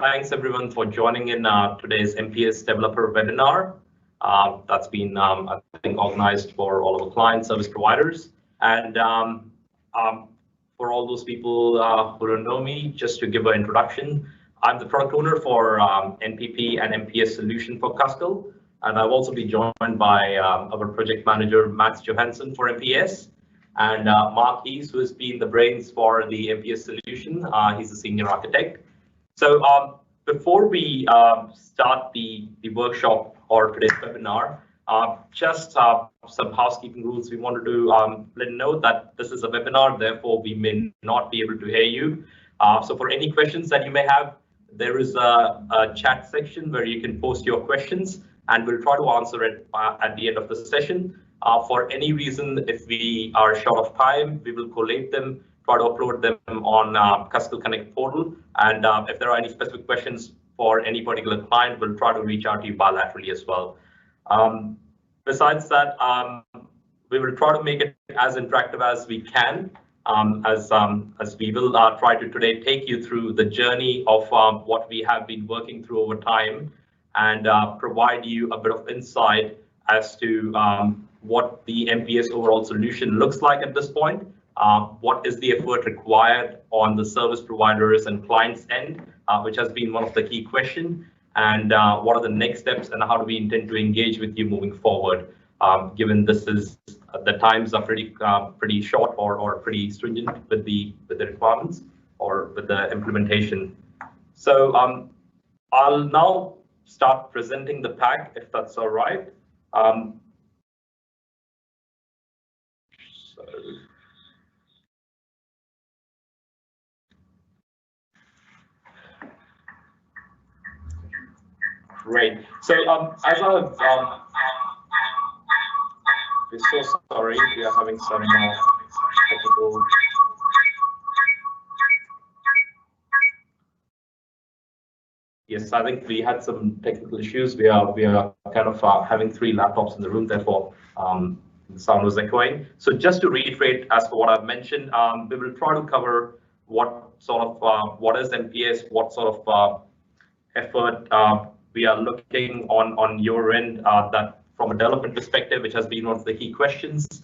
Thanks everyone for joining in today's MPS developer webinar. That's been, I think, organized for all of our client service providers. And for all those people who don't know me, just to give an introduction, I'm the product owner for NPP and MPS solution for Cuscal. And I've also been joined by our project manager, Max Johansson for MPS, and Mark East, who has been the brains for the MPS solution. He's a senior architect. So before we start the workshop or today's webinar, just some housekeeping rules. We wanted to let you know that this is a webinar, therefore we may not be able to hear you. So for any questions that you may have, there is a chat section where you can post your questions and we'll try to answer it at the end of the session. For any reason, if we are short of time, we will collate them, try to upload them on Cuscal Connect portal. And if there are any specific questions for any particular client, we'll try to reach out to you bilaterally as well. Besides that, we will try to make it as interactive as we can, as we will try to today take you through the journey of what we have been working through over time and provide you a bit of insight as to what the MPS overall solution looks like at this point. What is the effort required on the service providers and clients end, which has been one of the key questions, and what are the next steps and how do we intend to engage with you moving forward, given this is the times are pretty short or pretty stringent with the requirements or with the implementation. So I'll now start presenting the pack, if that's all right. Great. So as I've, we're so sorry, we are having some technical. Yes, I think we had some technical issues. We are kind of having 3 laptops in the room, therefore the sound was echoing. So just to reiterate, as for what I've mentioned, we will try to cover what sort of what is MPS, what sort of effort we are looking on your end, that from a development perspective, which has been one of the key questions,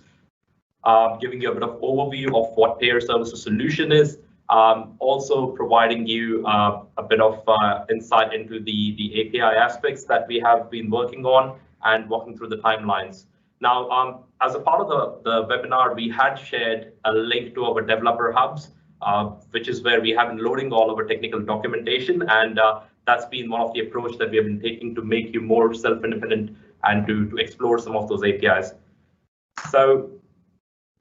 giving you a bit of overview of what Payer Services solution is, also providing you a bit of insight into the API aspects that we have been working on and walking through the timelines. Now, as a part of the webinar, we had shared a link to our developer hubs, which is where we have been loading all of our technical documentation, and that's been one of the approach that we have been taking to make you more self-independent and to explore some of those APIs. So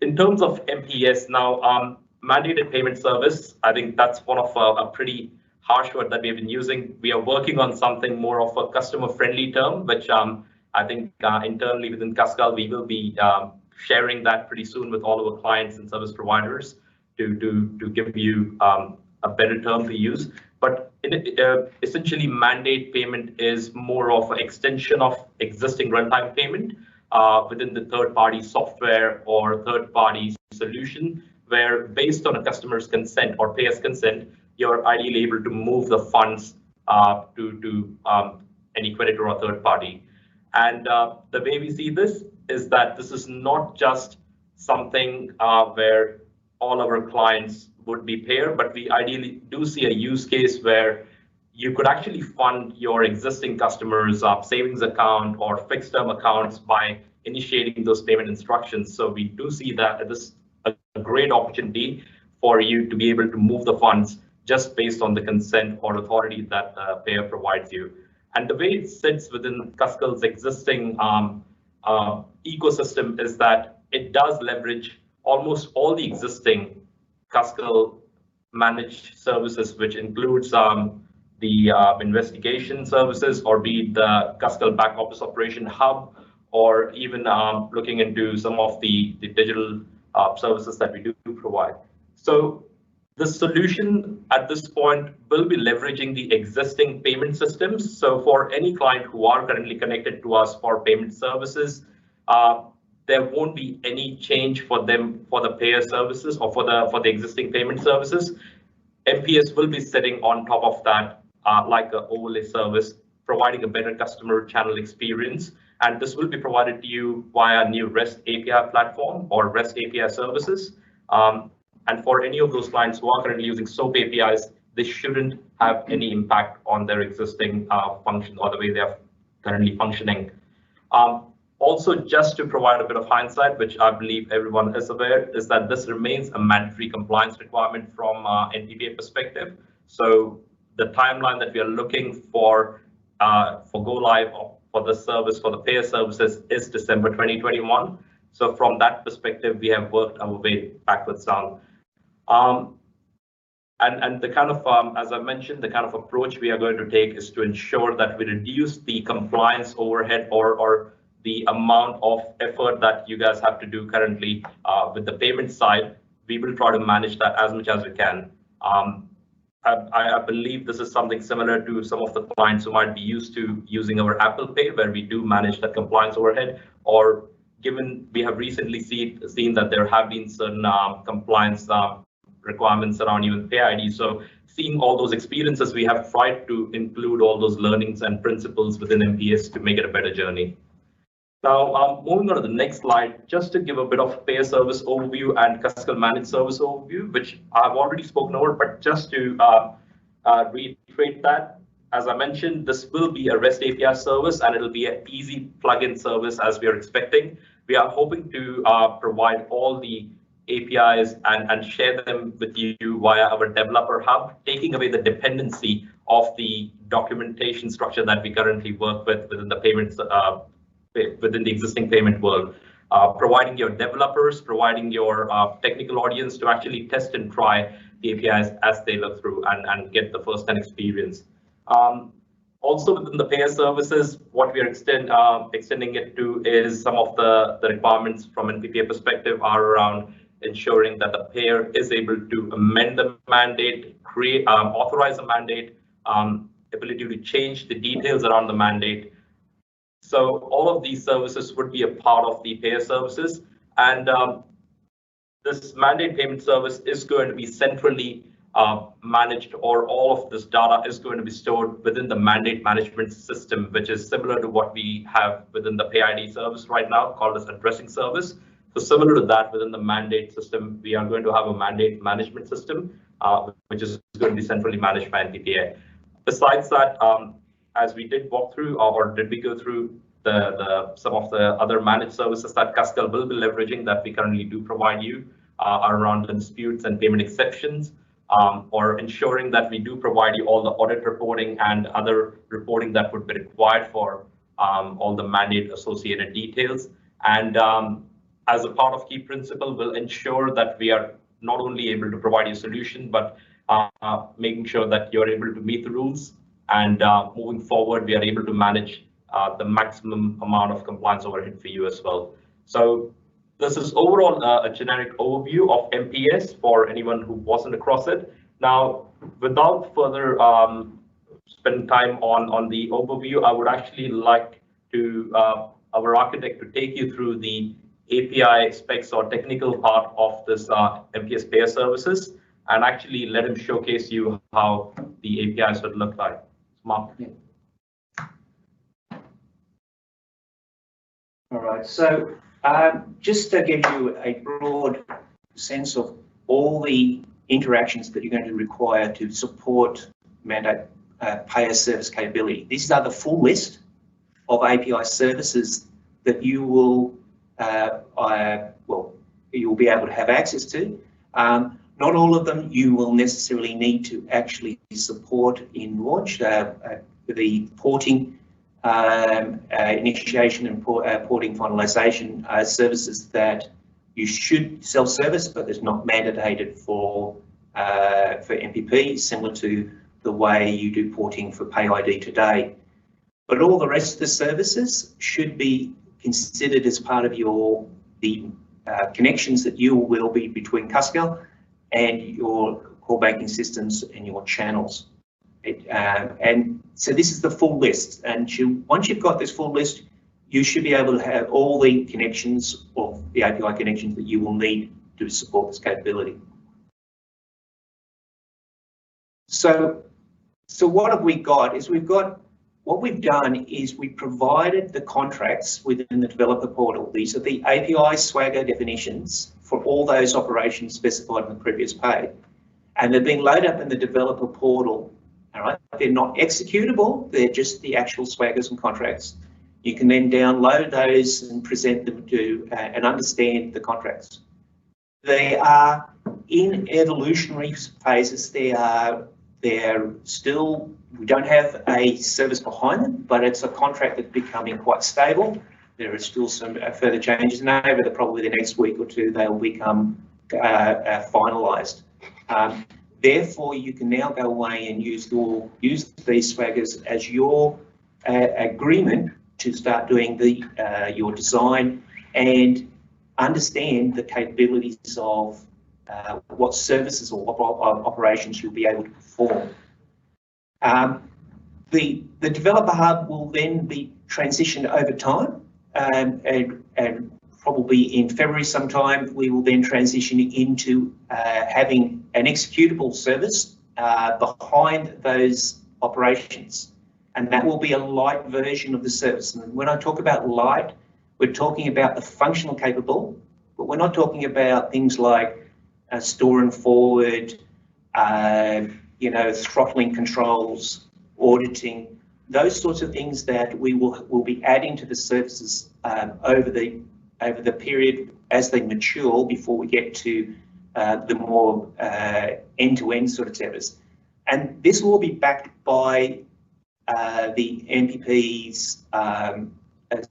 in terms of MPS now, mandated payment service, I think that's one of a pretty harsh word that we've been using. We are working on something more of a customer-friendly term, which I think internally within Cuscal, we will be sharing that pretty soon with all of our clients and service providers to give you a better term to use. But essentially, mandate payment is more of an extension of existing runtime payment within the third-party software or third-party solution, where based on a customer's consent or payer's consent, you're ideally able to move the funds to any creditor or third party. And the way we see this is that this is not just something where all our clients would be payer, but we ideally do see a use case where you could actually fund your existing customers' savings account or fixed term accounts by initiating those payment instructions. So we do see that this is a great opportunity for you to be able to move the funds just based on the consent or authority that the payer provides you. And the way it sits within Cuscal's existing ecosystem is that it does leverage almost all the existing Cuscal managed services, which includes the investigation services, or be it the Cuscal back office operation hub, or even looking into some of the digital services that we do provide. So the solution at this point will be leveraging the existing payment systems. So for any client who are currently connected to us for payment services, there won't be any change for them for the payer services or for the existing payment services. MPS will be sitting on top of that like an overlay service, providing a better customer channel experience. And this will be provided to you via new REST API platform or REST API services. And for any of those clients who are currently using SOAP APIs, this shouldn't have any impact on their existing function or the way they are currently functioning. Also, just to provide a bit of hindsight, which I believe everyone is aware, is that this remains a mandatory compliance requirement from NPPA perspective. So the timeline that we are looking for go live for the service, for the payer services, is December 2021. So from that perspective, we have worked our way backwards down. And the kind of, as I mentioned, the kind of approach we are going to take is to ensure that we reduce the compliance overhead or the amount of effort that you guys have to do currently with the payment side. We will try to manage that as much as we can. I believe this is something similar to some of the clients who might be used to using our Apple Pay, where we do manage the compliance overhead, or given we have recently seen that there have been certain compliance requirements around even Pay ID. So seeing all those experiences, we have tried to include all those learnings and principles within MPS to make it a better journey. Now, moving on to the next slide, just to give a bit of payer service overview and Cuscal managed service overview, which I've already spoken over, but just to reiterate that, as I mentioned, this will be a REST API service, and it'll be an easy plugin service as we are expecting. We are hoping to provide all the APIs and share them with you via our developer hub, taking away the dependency of the documentation structure that we currently work with within the payments within the existing payment world, providing your developers, providing your technical audience to actually test and try the APIs as they look through and get the first-hand experience. Also within the payer services, what we are extending it to is some of the requirements from NPPA perspective are around ensuring that the payer is able to amend the mandate, create, authorize a mandate, ability to change the details around the mandate. So all of these services would be a part of the payer services, and this mandate payment service is going to be centrally managed, or all of this data is going to be stored within the mandate management system, which is similar to what we have within the Pay ID service right now, called as addressing service. So similar to that, within the mandate system, we are going to have a mandate management system, which is going to be centrally managed by NPPA. Besides that, as we did walk through, or did we go through some of the other managed services that Cuscal will be leveraging that we currently do provide you around disputes and payment exceptions, or ensuring that we do provide you all the audit reporting and other reporting that would be required for all the mandate associated details. And as a part of key principle, we'll ensure that we are not only able to provide you a solution, but making sure that you're able to meet the rules. And moving forward, we are able to manage the maximum amount of compliance overhead for you as well. So this is overall a generic overview of MPS for anyone who wasn't across it. Now, without further spend time on the overview, I would actually like to our architect to take you through the API specs or technical part of this MPS Payer Services, and actually let him showcase you how the APIs would look like. Mark. Yeah. All right, so just to give you a broad sense of all the interactions that you're going to require to support mandate payer service capability. These are the full list of API services that you will you'll be able to have access to. Not all of them you will necessarily need to actually support in launch. The porting, initiation and porting finalization are services that you should self-service, but it's not mandated for NPP, similar to the way you do porting for Pay ID today. But all the rest of the services should be considered as part of the connections that you will be between Cuscal and your core banking systems and your channels. And so this is the full list. And once you've got this full list, you should be able to have all the connections of the API connections that you will need to support this capability. So So what have we got is what we've done is we provided the contracts within the developer portal. These are the API Swagger definitions for all those operations specified in the previous page. And they've been loaded up in the developer portal. All right, they're not executable, they're just the actual swaggers and contracts. You can then download those and present them to and understand the contracts. They are in evolutionary phases. They're still, we don't have a service behind them, but it's a contract that's becoming quite stable. There are still some further changes, and over probably the next week or two, they'll become finalised. Therefore, you can now go away and use these swaggers as your agreement to start doing your design and understand the capabilities of what services or operations you'll be able to perform. The developer hub will then be transitioned over time, and probably in February sometime we will then transition into having an executable service behind those operations, and that will be a light version of the service. And when I talk about light, we're talking about the functional capable, but we're not talking about things like store and forward, throttling controls, auditing, those sorts of things that we will be adding to the services over the period as they mature before we get to the more end-to-end sort of service. And this will be backed by the NPP's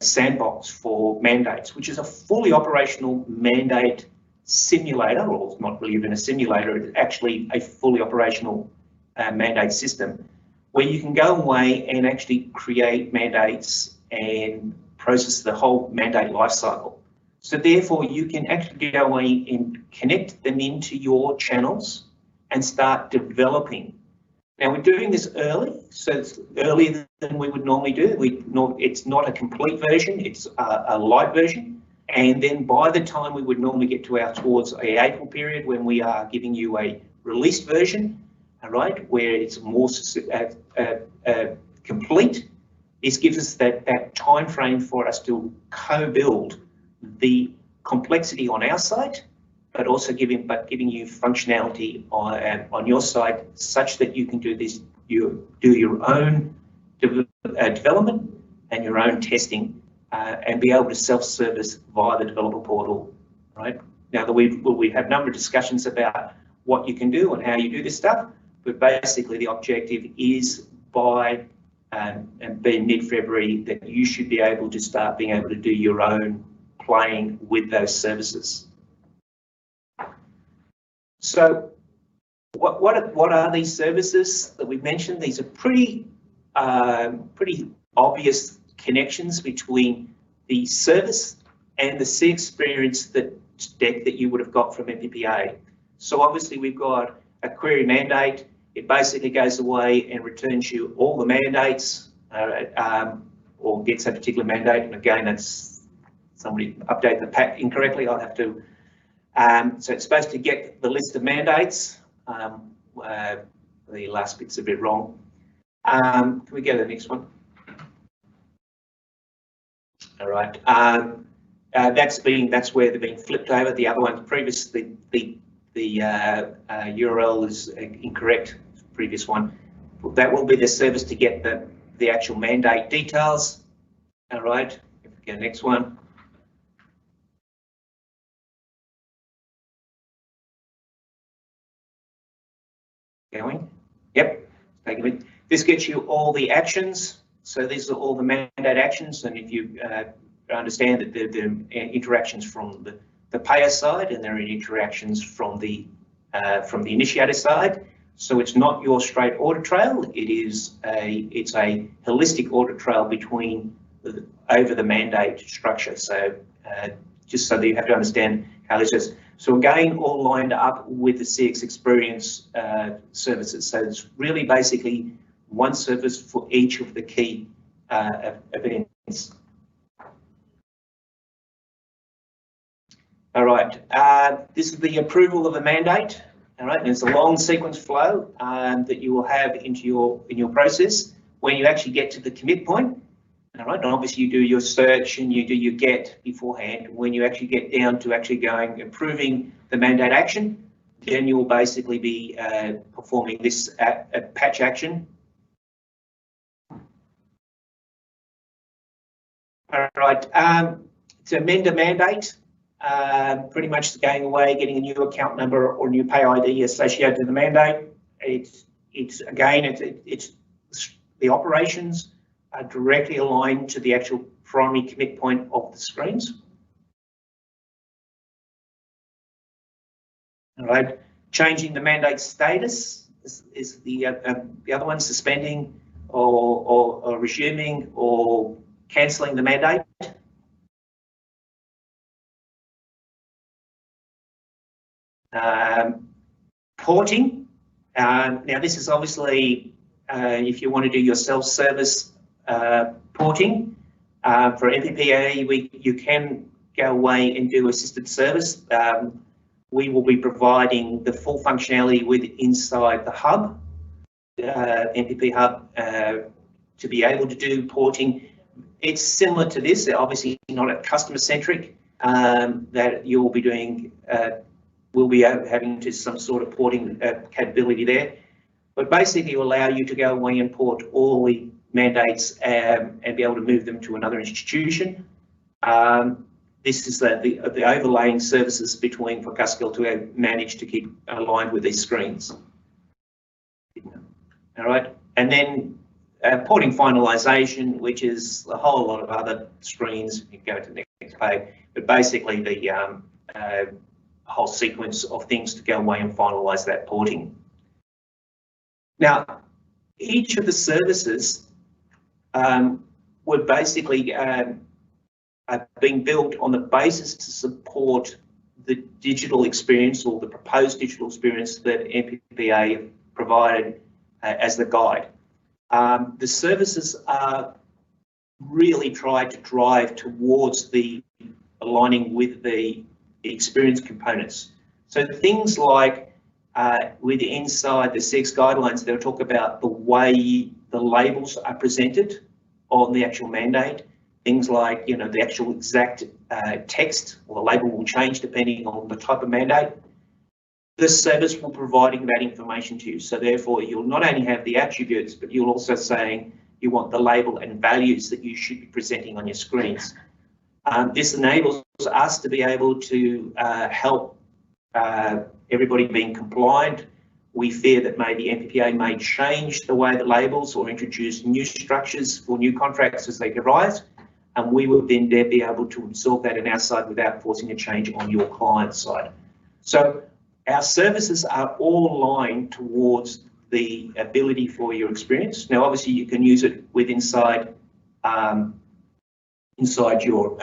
sandbox for mandates, which is a fully operational mandate simulator, or it's not really even a simulator, it's actually a fully operational mandate system where you can go away and actually create mandates and process the whole mandate lifecycle. So therefore you can actually go away and connect them into your channels and start developing. Now we're doing this early, so it's earlier than we would normally do. It's not a complete version, it's a light version. And then by the time we would normally get towards a April period when we are giving you a released version, all right, where it's more complete, this gives us that time frame for us to co-build the complexity on our side, but also giving you functionality on your side, such that you can do this. You do your own development and your own testing, and be able to self-service via the developer portal. Right now, we have a number of discussions about what you can do and how you do this stuff, but basically the objective is by being mid-February that you should be able to start being able to do your own playing with those services. So what are these services that we've mentioned? These are pretty obvious connections between the service and the C experience deck that you would have got from MPPA. So obviously we've got a query mandate. It basically goes away and returns you all the mandates, or gets a particular mandate. And again, that's somebody updated the pack incorrectly. I'll have to. So it's supposed to get the list of mandates. The last bit's a bit wrong. Can we go to the next one? All right. That's where they're being flipped over. The other ones previously, the URL is incorrect. Previous one. That will be the service to get the actual mandate details. All right. If we go next one. Going. Yep. Take a minute. This gets you all the actions. So these are all the mandate actions, and if you understand that they're interactions from the payer side and there are interactions from the initiator side. So it's not your straight audit trail. It's a holistic audit trail between over the mandate structure. So just so that you have to understand how this is. So again, all lined up with the CX experience services. So it's really basically one service for each of the key events. All right, this is the approval of the mandate. All right, and there's a long sequence flow that you will have in your process when you actually get to the commit point. All right, and obviously you do your search and you do your get beforehand. When you actually get down to actually going approving the mandate action, then you'll basically be performing this patch action. All right, to amend a mandate, pretty much going away, getting a new account number or new pay ID associated to the mandate. It's the operations are directly aligned to the actual primary commit point of the screens. All right, changing the mandate status is the other one, suspending or resuming or cancelling the mandate. Porting. Now this is obviously if you want to do your self-service porting for NPPA, you can go away and do assisted service. We will be providing the full functionality inside the hub, NPP hub, to be able to do porting. It's similar to this, obviously not a customer centric, that you'll be doing. We'll be having to some sort of porting capability there, but basically will allow you to go away and port all the mandates and be able to move them to another institution. This is the overlaying services for Cuscal to manage to keep aligned with these screens. All right, and then porting finalisation, which is a whole lot of other screens. You can go to the next page, but basically the whole sequence of things to go away and finalise that porting. Now, each of the services would basically being built on the basis to support the digital experience or the proposed digital experience that NPPA provided as the guide. The services are really tried to drive towards the aligning with the experience components. So things like with inside the CX guidelines, they'll talk about the way the labels are presented on the actual mandate. Things like, the actual exact text or the label will change depending on the type of mandate. This service will be providing that information to you. So therefore, you'll not only have the attributes, but you'll also saying you want the label and values that you should be presenting on your screens. This enables us to be able to help everybody being compliant. We fear that maybe NPPA may change the way the labels or introduce new structures for new contracts as they arise, and we will then be able to absorb that on our side without forcing a change on your client side. So our services are all aligned towards the ability for your experience. Now, obviously, you can use it with inside your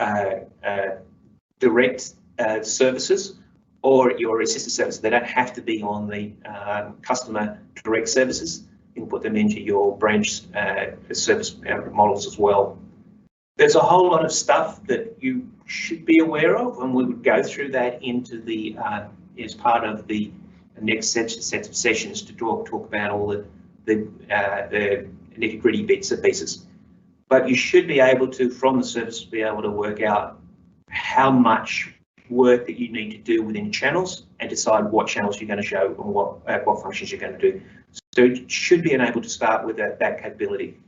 direct services or your assisted services. They don't have to be on the customer direct services. You can put them into your branch service models as well. There's a whole lot of stuff that you should be aware of, and we would go through that into the as part of the next set of sessions to talk about all the nitty-gritty bits and pieces. But you should be able to, from the service, be able to work out how much work that you need to do within channels and decide what channels you're going to show and what functions you're going to do. So you should be able to start with that capability.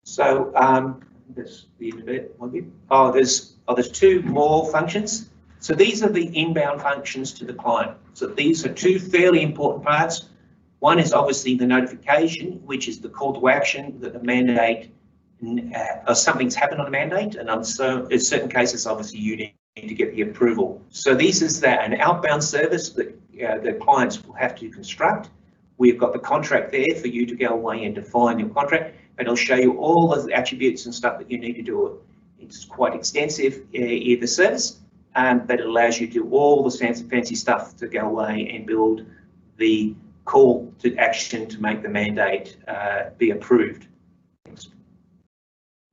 So there's the end of it. Oh, there's two more functions. So these are the inbound functions to the client. So these are two fairly important parts. One is obviously the notification, which is the call to action that the mandate or something's happened on a mandate, and so in certain cases, obviously, you need to get the approval. So this is an outbound service that the clients will have to construct. We've got the contract there for you to go away and define your contract, and it'll show you all the attributes and stuff that you need to do. It's quite extensive, the service, but it allows you to do all the fancy stuff to go away and build the call to action to make the mandate be approved.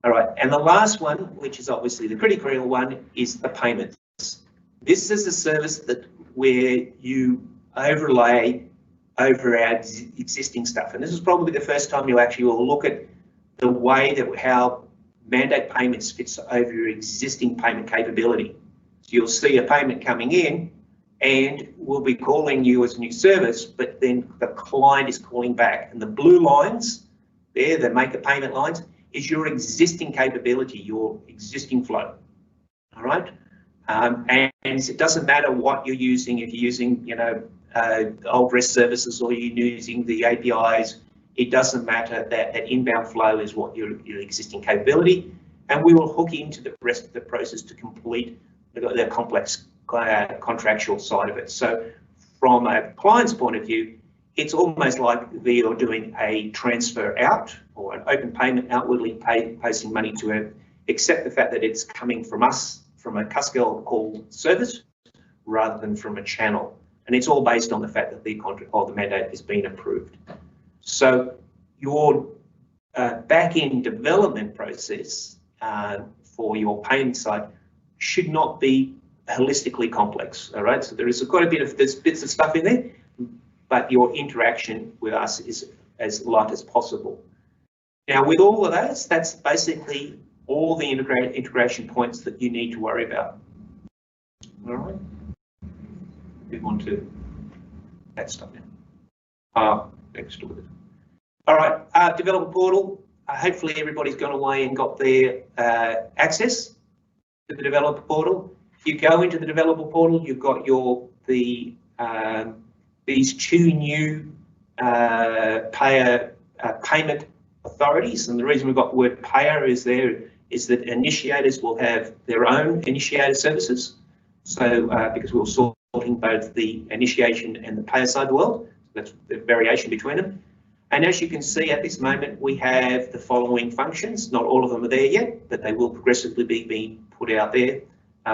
All right, and the last one, which is obviously the critical one, is the payments. This is a service that where you overlay over our existing stuff. And this is probably the first time you actually will look at the way that how mandate payments fits over your existing payment capability. So you'll see a payment coming in and we'll be calling you as a new service, but then the client is calling back. And the blue lines there, the make a payment lines, is your existing capability, your existing flow. All right. And it doesn't matter what you're using, if you're using, you know, old REST services or you're using the APIs, it doesn't matter. That inbound flow is what your existing capability, and we will hook into the rest of the process to complete the complex contractual side of it. So from a client's point of view, it's almost like you're doing a transfer out or an open payment outwardly posting money to it, except the fact that it's coming from us, from a Cuscal call service, rather than from a channel. And it's all based on the fact that the contract or the mandate has been approved. So your back-end development process for your payment side should not be holistically complex. All right, so there is quite a bit of bits of stuff in there, but your interaction with us is as light as possible. Now, with all of those, that's basically all the integration points that you need to worry about. All right, move on to that stuff now. Next with it. All right, developer portal. Hopefully everybody's gone away and got their access to the developer portal. If you go into the developer portal, you've got these two new payment authorities, and the reason we've got the word payer is that initiators will have their own initiator services. So because we're sorting both the initiation and the payer side of the world, that's the variation between them. And as you can see at this moment, we have the following functions. Not all of them are there yet, but they will progressively be being put out there.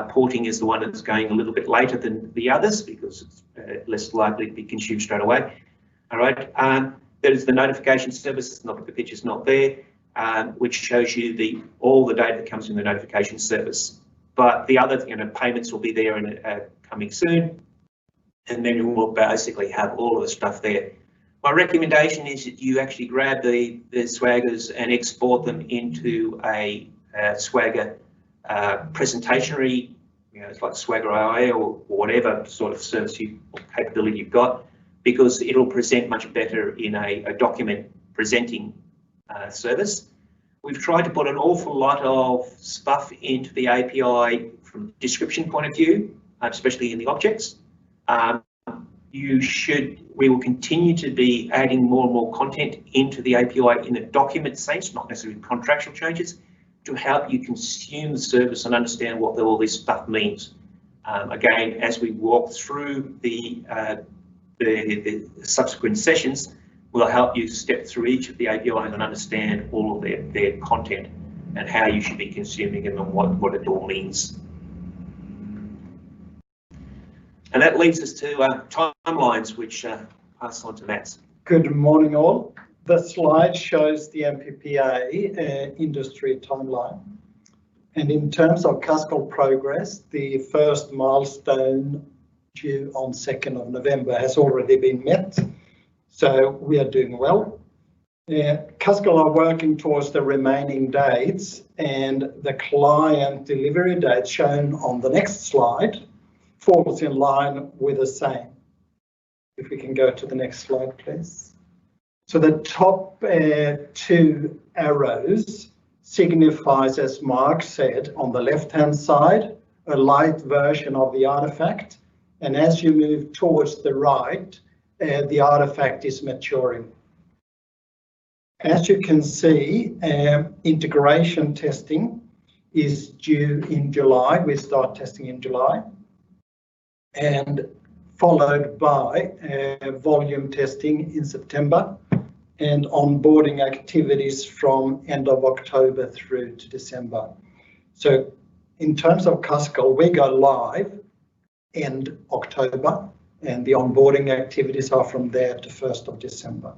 Porting is the one that's going a little bit later than the others because it's less likely to be consumed straight away. All right. There's the notification service. The picture's not there, which shows you all the data that comes in the notification service. But the other, payments will be there and coming soon, and then you will basically have all of the stuff there. My recommendation is that you actually grab the swaggers and export them into a Swagger presentationary, it's like Swagger IA or whatever sort of service or capability you've got, because it'll present much better in a document presenting service. We've tried to put an awful lot of stuff into the API from a description point of view, especially in the objects. We will continue to be adding more and more content into the API in a document sense, not necessarily contractual changes, to help you consume the service and understand what all this stuff means. Again, as we walk through the subsequent sessions, we'll help you step through each of the APIs and understand all of their content and how you should be consuming them and what it all means. And that leads us to timelines, which pass on to Matt. Good morning, all. The slide shows the NPPA industry timeline. And in terms of Cuscal progress, the first milestone due on 2nd of November has already been met. So we are doing well. Cuscal are working towards the remaining dates, and the client delivery date shown on the next slide falls in line with the same. If we can go to the next slide, please. So the top two arrows signifies, as Mark said, on the left-hand side, a light version of the artifact. And as you move towards the right, the artifact is maturing. As you can see, integration testing is due in July. We start testing in July. And followed by volume testing in September and onboarding activities from end of October through to December. So in terms of Cuscal, we go live end October, and the onboarding activities are from there to 1st of December.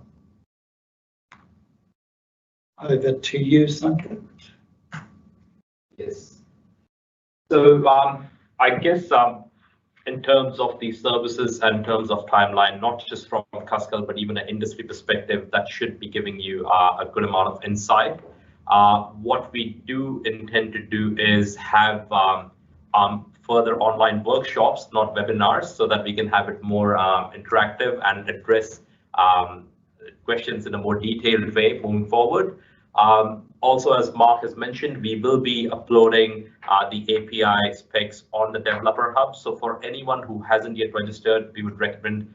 Over to you, Sanket. Yes. So I guess in terms of the services and in terms of timeline, not just from Cuscal, but even an industry perspective, that should be giving you a good amount of insight. What we do intend to do is have further online workshops, not webinars, so that we can have it more interactive and address questions in a more detailed way moving forward. Also, as Mark has mentioned, we will be uploading the API specs on the Developer Hub. So for anyone who hasn't yet registered, we would recommend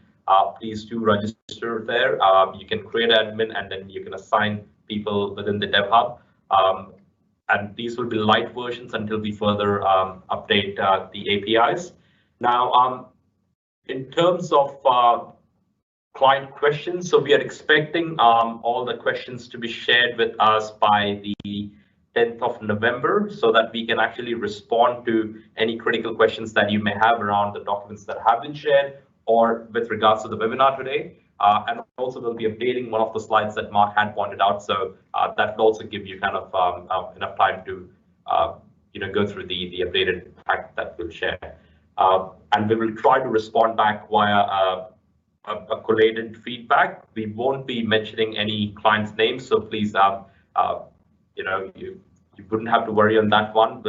please do register there. You can create an admin and then you can assign people within the Dev Hub. And these will be light versions until we further update the APIs. Now, in terms of client questions, so we are expecting all the questions to be shared with us by the 10th of November, so that we can actually respond to any critical questions that you may have around the documents that have been shared or with regards to the webinar today. And also we'll be updating one of the slides that Mark had pointed out, so that will also give you kind of enough time to go through the updated pack that we'll share. And we will try to respond back via a collated feedback. We won't be mentioning any client's names, so please, you wouldn't have to worry on that one.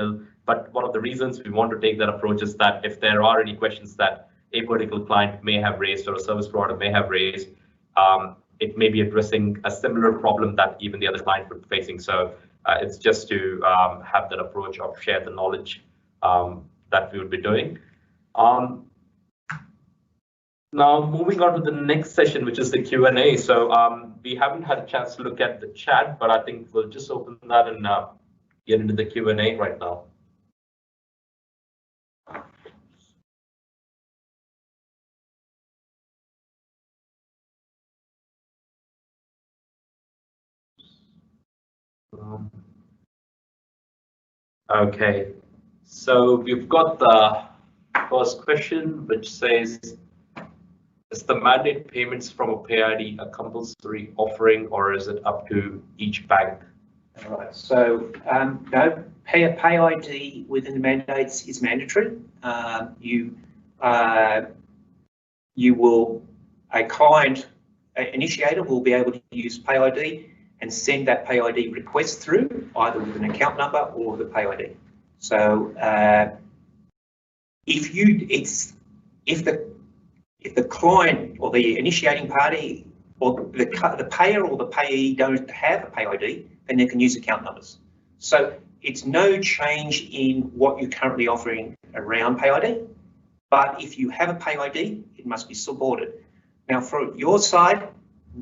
But one of the reasons we want to take that approach is that if there are any questions that a particular client may have raised or a service provider may have raised, it may be addressing a similar problem that even the other client would be facing. So it's just to have that approach of share the knowledge that we would be doing. Now, moving on to the next session, which is the Q&A. So we haven't had a chance to look at the chat, but I think we'll just open that and get into the Q&A right now. Okay, so we've got the first question, which says, is the mandate payments from a pay ID a compulsory offering, or is it up to each bank? All right, so no, pay ID within the mandates is mandatory. A client initiator will be able to use pay ID and send that pay ID request through either with an account number or the pay ID. So if the client or the initiating party or the payer or the payee don't have a pay ID, then they can use account numbers. So it's no change in what you're currently offering around pay ID, but if you have a pay ID, it must be supported. Now, for your side,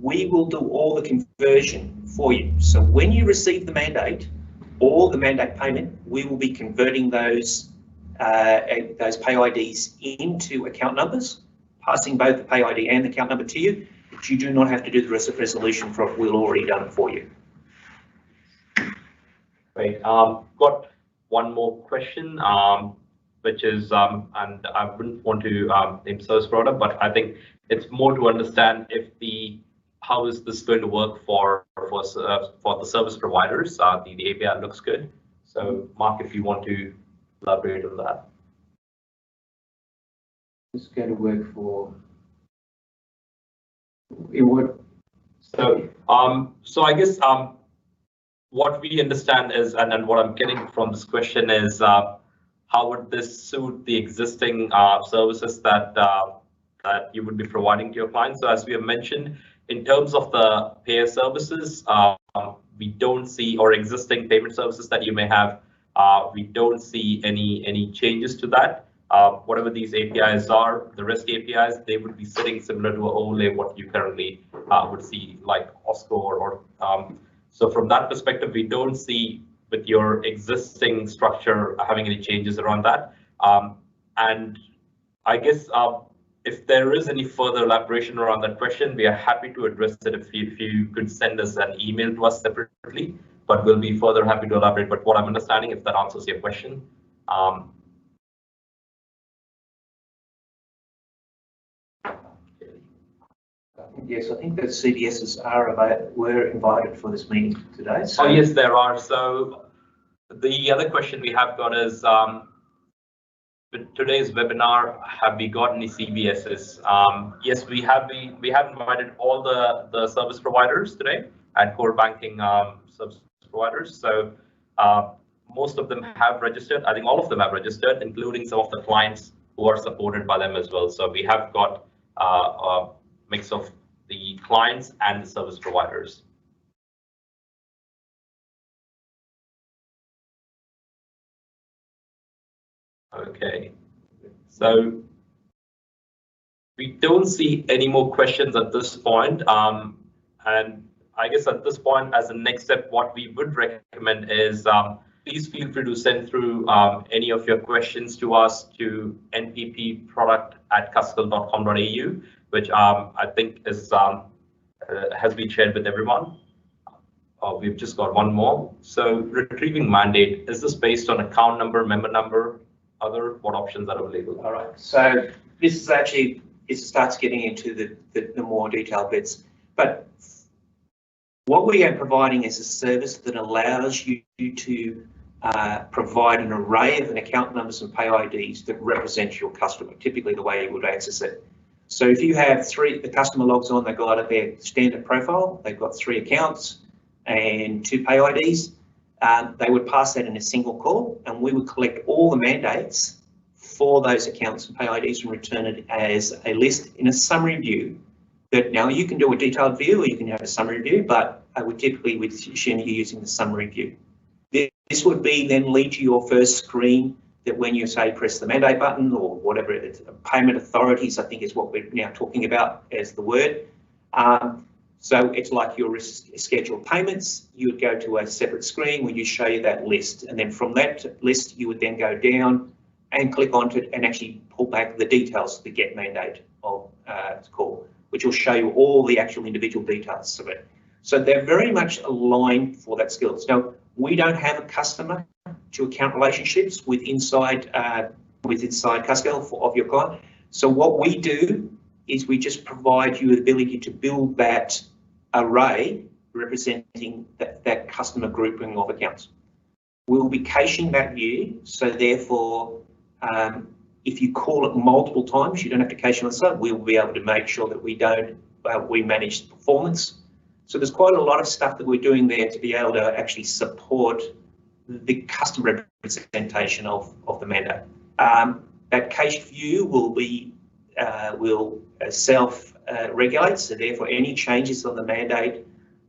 we will do all the conversion for you. So when you receive the mandate or the mandate payment, we will be converting those pay IDs into account numbers, passing both the pay ID and the account number to you, but you do not have to do the rest of resolution for it. We'll already done it for you. Great. Got one more question, which is, and I wouldn't want to name service provider, but I think it's more to understand how is this going to work for the service providers. The API looks good. So Mark, if you want to elaborate on that. It's going to work for it would. So I guess what we understand is, and what I'm getting from this question is, how would this suit the existing services that you would be providing to your clients? So as we have mentioned, in terms of the payer services, we don't see, or existing payment services that you may have, we don't see any changes to that. Whatever these APIs are, the REST APIs, they would be sitting similar to OLE, what you currently would see like OSCO so from that perspective, we don't see with your existing structure having any changes around that. And I guess if there is any further elaboration around that question, we are happy to address it if you could send us an email to us separately, but we'll be further happy to elaborate. But what I'm understanding, if that answers your question. Yes, I think that CDSs were invited for this meeting today. So. Oh yes, there are. So the other question we have got is, with today's webinar, have we got any CBSs? Yes, we have invited all the service providers today and core banking service providers. So most of them have registered. I think all of them have registered, including some of the clients who are supported by them as well. So we have got a mix of the clients and the service providers. Okay, so we don't see any more questions at this point. And I guess at this point, as a next step, what we would recommend is please feel free to send through any of your questions to us to nppproduct@cuscal.com.au, which I think is has been shared with everyone. We've just got one more. So retrieving mandate, is this based on account number, member number, other? What options are available? All right. So this is actually, it starts getting into the more detailed bits. But what we are providing is a service that allows you to provide an array of account numbers and pay IDs that represent your customer, typically the way you would access it. So if you have the customer logs on, they've got their standard profile, they've got 3 accounts and 2 pay IDs, they would pass that in a single call, and we would collect all the mandates for those accounts and pay IDs and return it as a list in a summary view. That now you can do a detailed view or you can have a summary view, but I would typically assume you're using the summary view. This would be then lead to your first screen that when you say press the mandate button or whatever it is, payment authorities, I think is what we're now talking about as the word. So it's like your scheduled payments. You would go to a separate screen where you show you that list, and then from that list you would then go down and click onto it and actually pull back the details of the get mandate of it's called, which will show you all the actual individual details of it. So they're very much aligned for that skills. Now, we don't have a customer to account relationships with inside Cuscal of your client. So what we do is we just provide you the ability to build that array representing that customer grouping of accounts. We'll be caching that view, so therefore, if you call it multiple times, you don't have to cache it on the side. We'll be able to make sure that we manage the performance. So there's quite a lot of stuff that we're doing there to be able to actually support the customer representation of the mandate. That cache view will self-regulate, so therefore any changes on the mandate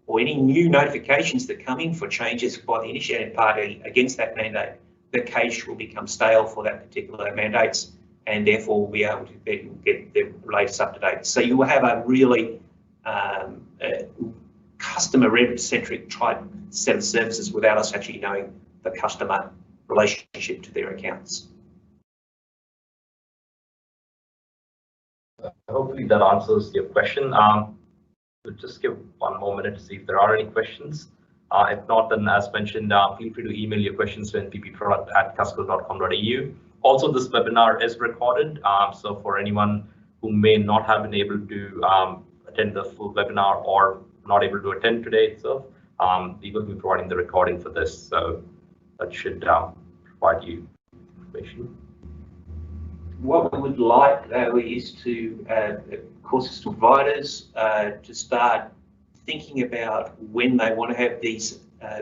or any new notifications that come in for changes by the initiating party against that mandate, the cache will become stale for that particular mandates, and therefore we'll be able to get the latest up to date. So you will have a really customer-centric type set of services without us actually knowing the customer relationship to their accounts. Hopefully that answers your question. We'll just give one more minute to see if there are any questions. If not, then as mentioned, feel free to email your questions to nppproduct@cuscal.com.au. Also, this webinar is recorded, so for anyone who may not have been able to attend the full webinar or not able to attend today itself, we will be providing the recording for this, so that should provide you information. What we would like is to core system providers to start thinking about when they want to have these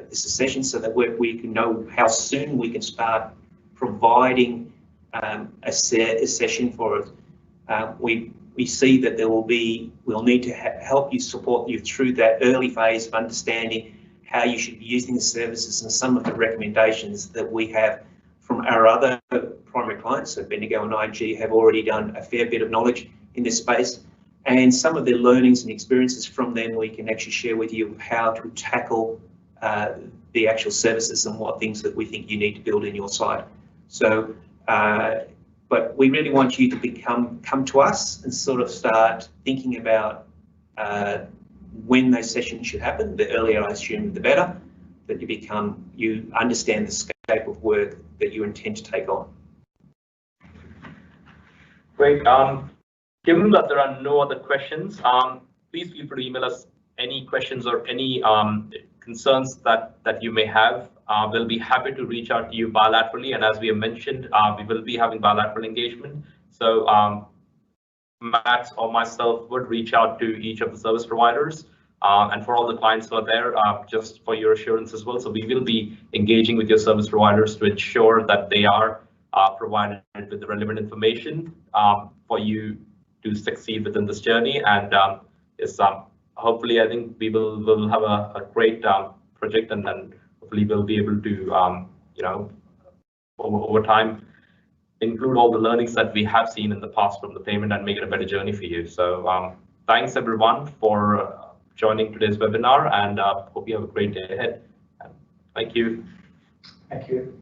sessions, so that we can know how soon we can start providing a session for it. We see that we'll need to help you, support you through that early phase of understanding how you should be using the services, and some of the recommendations that we have from our other primary clients. So Bendigo and IG have already done a fair bit of knowledge in this space, and some of their learnings and experiences from them we can actually share with you how to tackle the actual services and what things that we think you need to build in your site. So, but we really want you to come to us and sort of start thinking about when those sessions should happen. The earlier, I assume, the better, that you understand the scope of work that you intend to take on. Great. Given that there are no other questions, please feel free to email us any questions or any concerns that you may have, we'll be happy to reach out to you bilaterally. And as we have mentioned, we will be having bilateral engagement. So Matt or myself would reach out to each of the service providers. And for all the clients who are there, just for your assurance as well. So we will be engaging with your service providers to ensure that they are provided with the relevant information for you to succeed within this journey. And hopefully, I think we will have a great project, and then hopefully we'll be able to, over time, include all the learnings that we have seen in the past from the payment and make it a better journey for you. So thanks everyone for joining today's webinar, and hope you have a great day ahead. Thank you. Thank you.